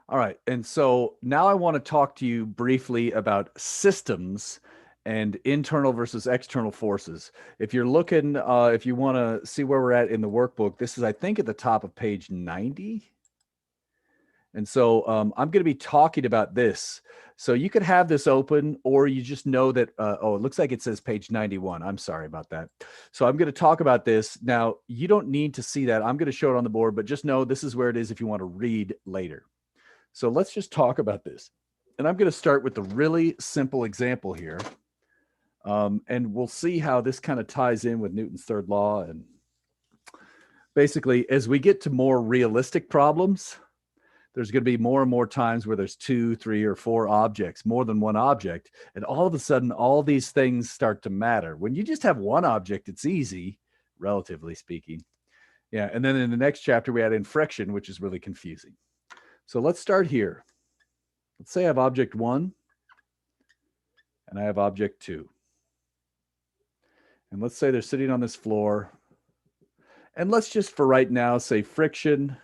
All right. And so now I want to talk to you briefly about systems and internal versus external forces. If you're looking, if you want to see where we're at in the workbook, this is, I think, at the top of page 90. And so I'm going to be talking about this. So you could have this open, or you just know that, oh, it looks like it says page 91. I'm sorry about that. So I'm going to talk about this. Now, you don't need to see that. I'm going to show it on the board, but just know this is where it is if you want to read later. So let's just talk about this. And I'm going to start with the really simple example here. And we'll see how this kind of ties in with Newton's third law. And basically, as we get to more realistic problems, there's going to be more and more times where there's 2, 3, or 4 objects, more than one object. And all of a sudden, all these things start to matter. When you just have one object, it's easy, relatively speaking. Yeah. And then in the next chapter, we add in friction, which is really confusing. So let's start here. Let's say I have object 1 and I have object 2. And let's say they're sitting on this floor. And let's just, for right now, say friction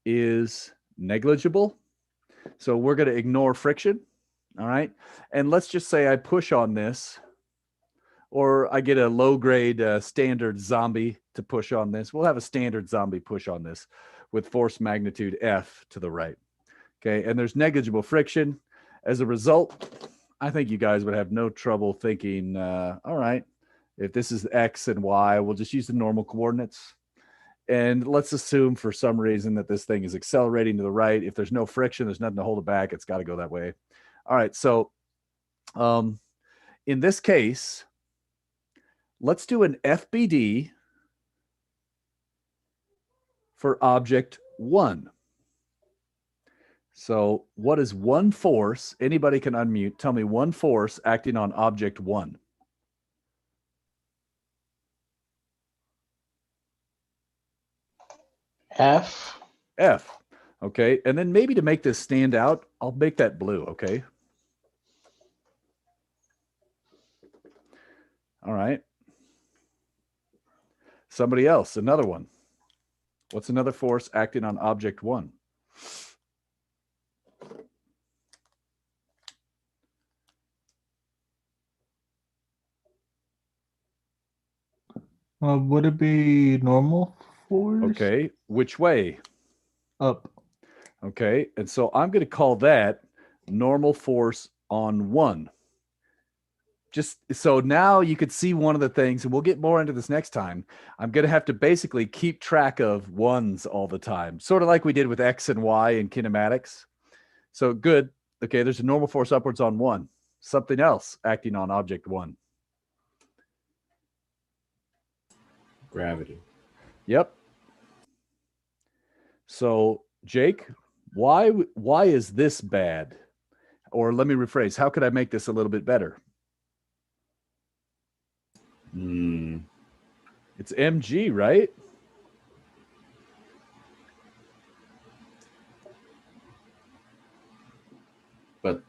is negligible. So we're going to ignore friction. All right. And let's just say I push on this, or I get a low grade standard zombie to push on this. We'll have a standard zombie push on this with force magnitude F to the right. Okay. And there's negligible friction. As a result, I think you guys would have no trouble thinking, all right, if this is X and Y, we'll just use the normal coordinates. And let's assume for some reason that this thing is accelerating to the right. If there's no friction, there's nothing to hold it back. It's got to go that way. All right. So in this case, let's do an FBD for object 1. So what is one force? Anybody can unmute. Tell me one force acting on object 1. F. F. Okay. And then maybe to make this stand out, I'll make that blue. Okay. All right. Somebody else, another one. What's another force acting on object 1? Would it be normal force? Okay. Which way? Up. Okay. And so I'm going to call that normal force on 1. Just so now you could see one of the things, and we'll get more into this next time. I'm going to have to basically keep track of 1s all the time, sort of like we did with X and Y in kinematics. So good. Okay. There's a normal force upwards on 1. Something else acting on object 1. Gravity. Yep. So Jake, why is this bad? Or let me rephrase, how could I make this a little bit better? It's mg, right? But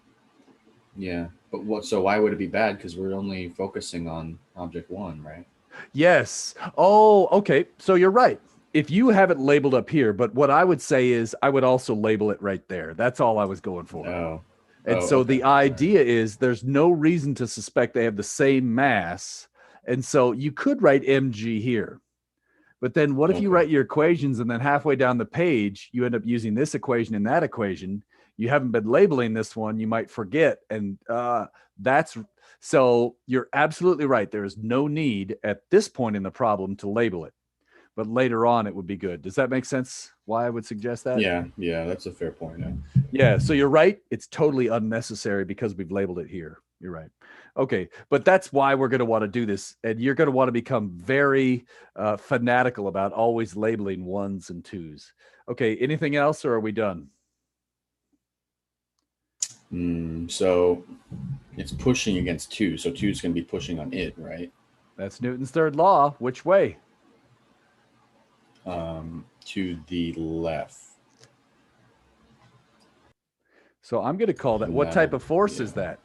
yeah, but what? So why would it be bad? Because we're only focusing on object 1, right? Yes. Oh, okay. So you're right. If you have it labeled up here, but what I would say is I would also label it right there. That's all I was going for. Oh. And so okay. the idea is there's no reason to suspect they have the same mass. And so you could write mg here. But then what if you write your equations and then halfway down the page, you end up using this equation and that equation? You haven't been labeling this one, you might forget. And so you're absolutely right. There is no need at this point in the problem to label it. But later on, it would be good. Does that make sense? Why I would suggest that? Yeah, that's a fair point. Yeah, so you're right. It's totally unnecessary because we've labeled it here. You're right. Okay, but that's why we're going to want to do this. And you're going to want to become very fanatical about always labeling 1s and 2s. Okay, anything else, or are we done? So it's pushing against 2. So 2 is going to be pushing on it, right? That's Newton's third law. Which way? To the left. So I'm going to call that. What type of force is that?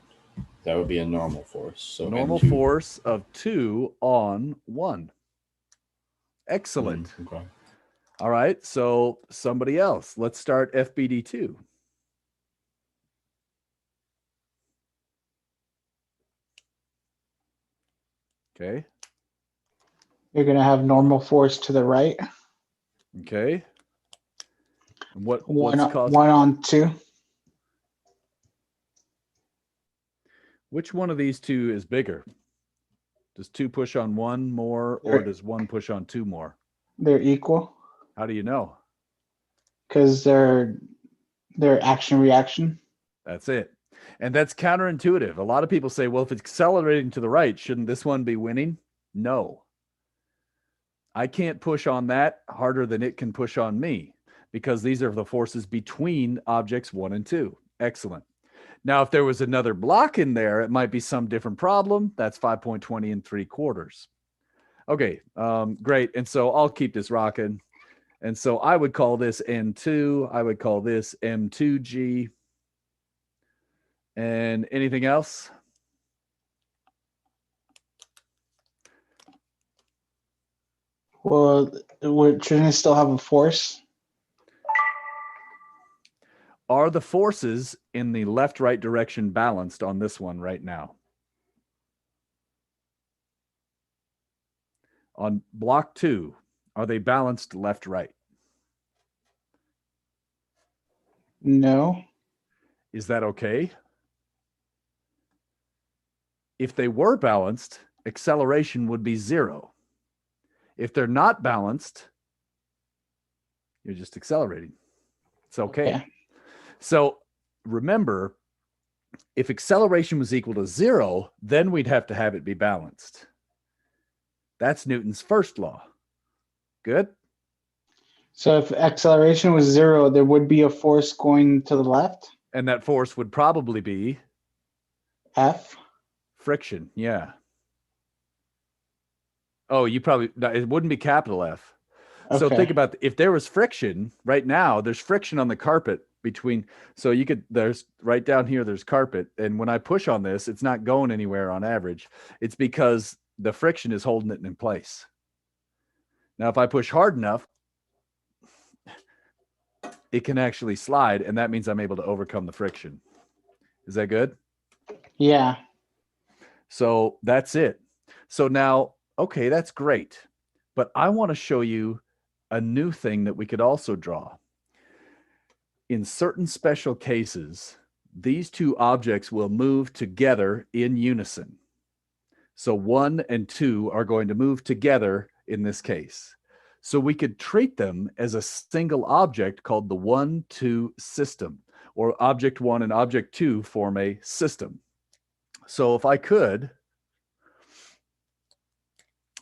That would be a normal force. So normal force of 2 on 1. Excellent. Okay. All right, so somebody else. Let's start FBD2. Okay. You're going to have normal force to the right. Okay. And what's One causing? on 2. Which one of these two is bigger? Does 2 push on 1 more, or does 1 push on 2 more? They're equal How do you know? because they're action reaction. That's it. And that's counterintuitive. A lot of people say, well, if it's accelerating to the right, shouldn't this one be winning? No. I can't push on that harder than it can push on me because these are the forces between objects 1 and 2. Excellent. Now, if there was another block in there, it might be some different problem. That's 5.20 3/4. Okay, great. And so I'll keep this rocking. And so I would call this N2. I would call this M2G. And anything else? Well, shouldn't it still have a force? Are the forces in the left-right direction balanced on this one right now? On block 2, are they balanced left-right? No. Is that okay? If they were balanced, acceleration would be 0. If they're not balanced, you're just accelerating. It's okay. Yeah. So remember, if acceleration was equal to 0, then we'd have to have it be balanced. That's Newton's first law. Good? So if acceleration was 0, there would be a force going to the left? And that force would probably be F? friction. Yeah. Oh, it wouldn't be capital F. So Okay. think about if there was friction right now, there's friction on the carpet between, so there's right down here, there's carpet. And when I push on this, it's not going anywhere on average. It's because the friction is holding it in place. Now, if I push hard enough, it can actually slide. And that means I'm able to overcome the friction. Is that good? Yeah. So that's it. So now, okay, that's great. But I want to show you a new thing that we could also draw. In certain special cases, these two objects will move together in unison. So 1 and 2 are going to move together in this case. So we could treat them as a single object called the 1-2 system, or object 1 and object 2 form a system. So if I could,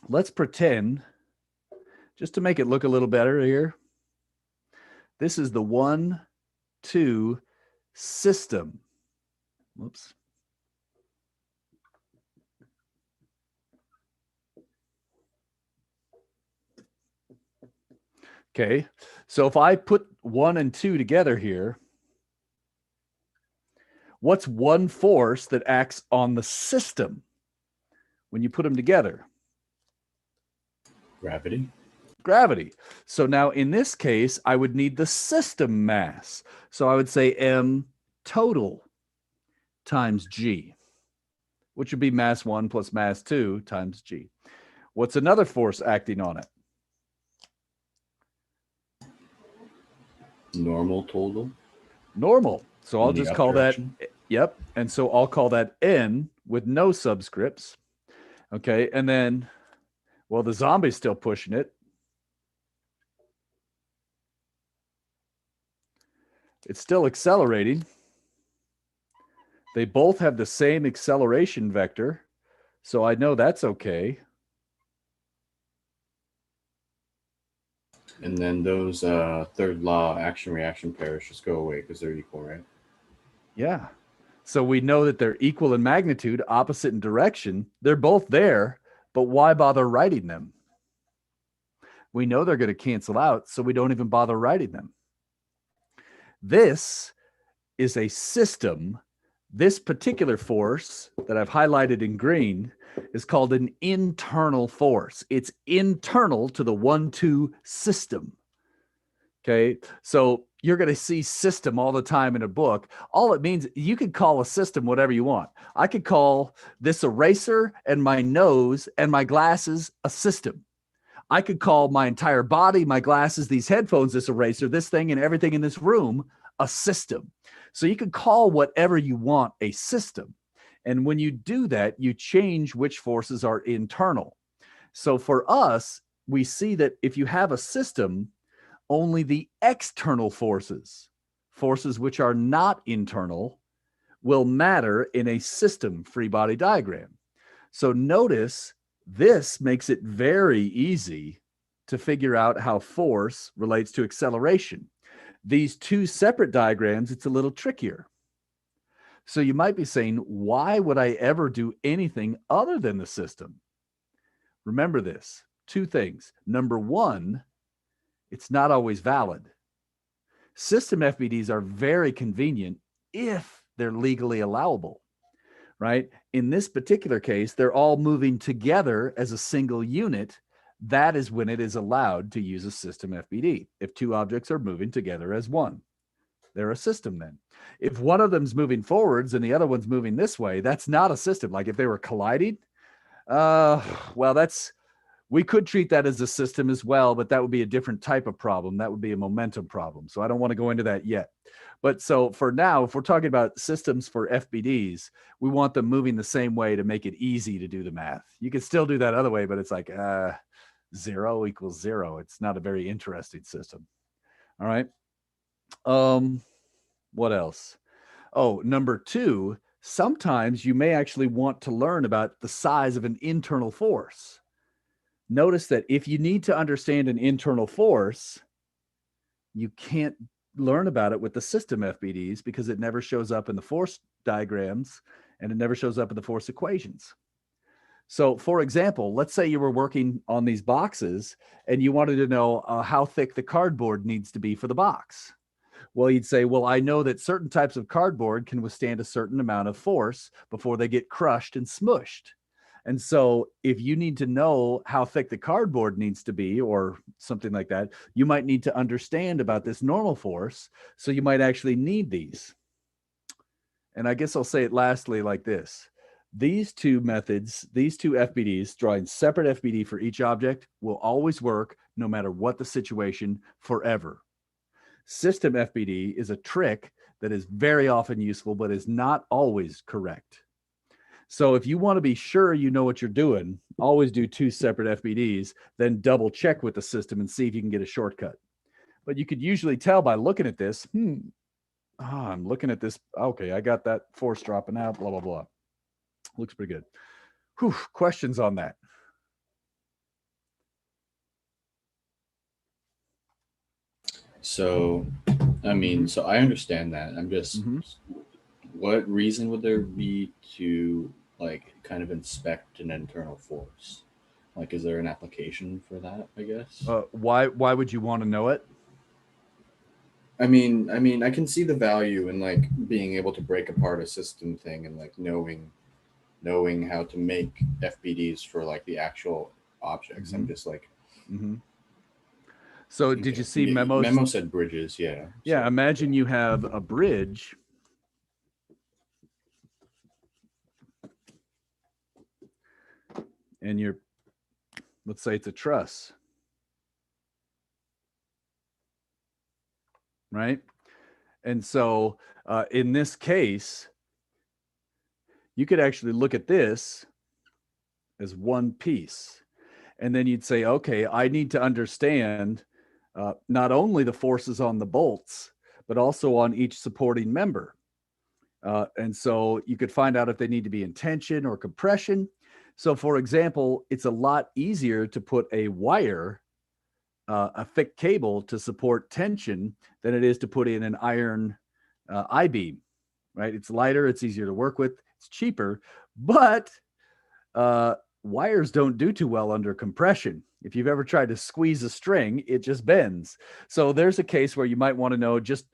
let's pretend, just to make it look a little better here, this is the 1-2 system. Whoops. Okay, so if I put 1 and 2 together here, what's one force that acts on the system when you put them together? Gravity. Gravity. So now in this case, I would need the system mass. So I would say M total times G, which would be mass 1 plus mass 2 times G. What's another force acting on it? Normal total. Normal. So I'll In the just up call direction. that, yep. And so I'll call that N with no subscripts. Okay. And then, well, the zombie's still pushing it. It's still accelerating. They both have the same acceleration vector. So I know that's okay. And then those third law action reaction pairs just go away because they're equal, right? Yeah. So we know that they're equal in magnitude, opposite in direction. They're both there, but why bother writing them? We know they're going to cancel out, so we don't even bother writing them. This is a system. This particular force that I've highlighted in green is called an internal force. It's internal to the 1-2 system. Okay. So you're going to see system all the time in a book. All it means, you could call a system whatever you want. I could call this eraser and my nose and my glasses a system. I could call my entire body, my glasses, these headphones, this eraser, this thing, and everything in this room a system. So you could call whatever you want a system. And when you do that, you change which forces are internal. So for us, we see that if you have a system, only the external forces, forces which are not internal, will matter in a system free body diagram. So notice this makes it very easy to figure out how force relates to acceleration. These two separate diagrams, it's a little trickier. So you might be saying, why would I ever do anything other than the system? Remember this, two things. Number one, it's not always valid. System FBDs are very convenient if they're legally allowable, right? In this particular case, they're all moving together as a single unit. That is when it is allowed to use a system FBD. If two objects are moving together as one, they're a system then. If one of them's moving forwards and the other one's moving this way, that's not a system. Like if they were colliding, well, we could treat that as a system as well, but that would be a different type of problem. That would be a momentum problem. So I don't want to go into that yet. But so for now, if we're talking about systems for FBDs, we want them moving the same way to make it easy to do the math. You can still do that other way, but it's like 0 equals 0. It's not a very interesting system. All right. What else? Oh, number two, sometimes you may actually want to learn about the size of an internal force. Notice that if you need to understand an internal force, you can't learn about it with the system FBDs because it never shows up in the force diagrams and it never shows up in the force equations. So for example, let's say you were working on these boxes and you wanted to know how thick the cardboard needs to be for the box. Well, you'd say, well, I know that certain types of cardboard can withstand a certain amount of force before they get crushed and smushed. And so if you need to know how thick the cardboard needs to be or something like that, you might need to understand about this normal force. So you might actually need these. And I guess I'll say it lastly like this. These two methods, these two FBDs, drawing separate FBD for each object, will always work no matter what the situation forever. System FBD is a trick that is very often useful, but is not always correct. So if you want to be sure you know what you're doing, always do two separate FBDs, then double check with the system and see if you can get a shortcut. But you could usually tell by looking at this, I'm looking at this. Okay, I got that force dropping out, blah, blah, blah. Looks pretty good. Whew, questions on that? So, I mean, so I understand that. I'm just, what reason would there be to like kind of inspect an internal force? Like, is there an application for that? I guess. Why would you want to know it? I mean, I can see the value in like being able to break apart a system thing and like knowing how to make FBDs for like the actual objects. I'm just like. So did you see memos? Memo said bridges, yeah. Yeah, So, imagine you have a bridge. And let's say it's a truss. Right? And so in this case, you could actually look at this as one piece. And then you'd say, okay, I need to understand not only the forces on the bolts, but also on each supporting member. And so you could find out if they need to be in tension or compression. So for example, it's a lot easier to put a wire, a thick cable to support tension than it is to put in an iron I-beam, right? It's lighter, it's easier to work with, it's cheaper, but wires don't do too well under compression. If you've ever tried to squeeze a string, it just bends. So there's a case where you might want to know just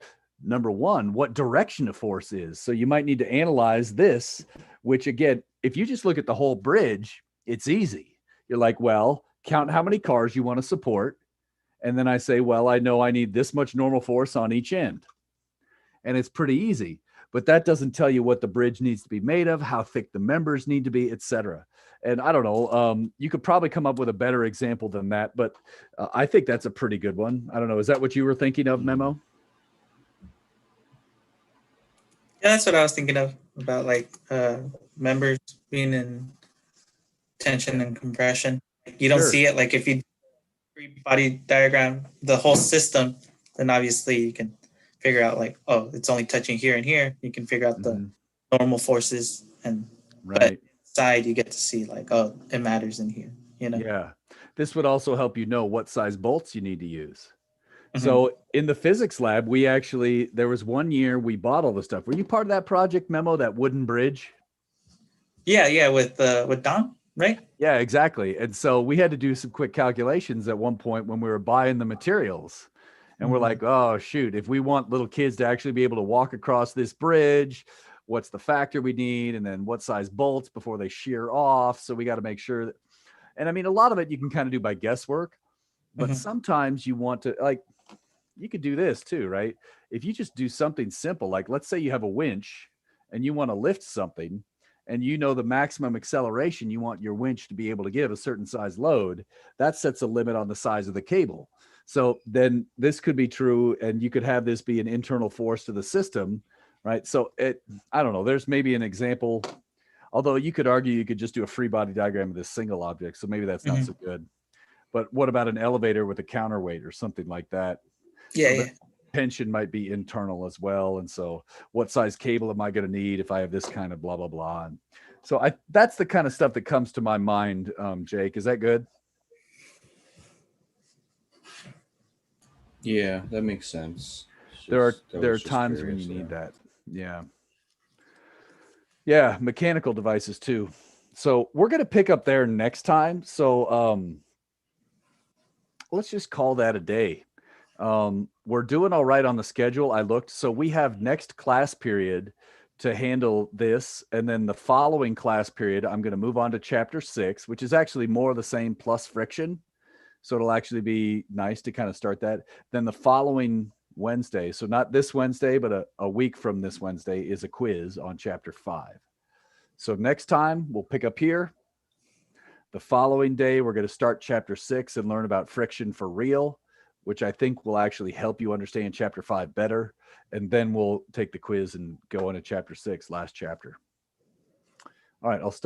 number one, what direction of force is. So you might need to analyze this, which again, if you just look at the whole bridge, it's easy. You're like, well, count how many cars you want to support And then I say, well, I know I need this much normal force on each end. And it's pretty easy, but that doesn't tell you what the bridge needs to be made of, how thick the members need to be, etc. And I don't know, you could probably come up with a better example than that, but I think that's a pretty good one. I don't know. Is that what you were thinking of, Memo? Yeah, that's what I was thinking of, about like members being in tension and compression. You don't Sure. see it. Like if you free body diagram the whole system, then obviously you can figure out like, oh, it's only touching here and here. You can figure out the normal forces, and Right. inside you get to see like, oh, it matters in here. You know. Yeah. This would also help you know what size bolts you need to use. So in the physics lab, there was one year we bought all the stuff. Were you part of that project, Memo, that wooden bridge? Yeah, with Don, right? Yeah, exactly. And so we had to do some quick calculations at one point when we were buying the materials. And we're like, oh, shoot, if we want little kids to actually be able to walk across this bridge, what's the factor we need? And then what size bolts before they shear off? So we got to make sure that, and I mean, a lot of it you can kind of do by guesswork, but sometimes you want to, like, you could do this too, right? If you just do something simple, like let's say you have a winch and you want to lift something, and you know the maximum acceleration you want your winch to be able to give a certain size load, that sets a limit on the size of the cable. So then this could be true, and you could have this be an internal force to the system, right? So I don't know, there's maybe an example, although you could argue you could just do a free body diagram of this single object, so maybe that's not so good. But what about an elevator with a counterweight or something like that? Yeah. Tension might be internal as well. And so what size cable am I going to need if I have this kind of blah, blah, blah. And so that's the kind of stuff that comes to my mind. Jake, is that good? Yeah, that makes sense. There are times when you need that. Yeah, mechanical devices too. So we're going to pick up there next time. So let's just call that a day. We're doing all right on the schedule. I looked. So we have next class period to handle this. And then the following class period, I'm going to move on to chapter 6, which is actually more of the same plus friction. So it'll actually be nice to kind of start that. Then the following Wednesday, so not this Wednesday, but a week from this Wednesday, is a quiz on chapter 5. So next time we'll pick up here. The following day, we're going to start chapter 6 and learn about friction for real, which I think will actually help you understand chapter 5 better. And then we'll take the quiz and go into chapter 6, last chapter. All right, I'll stop.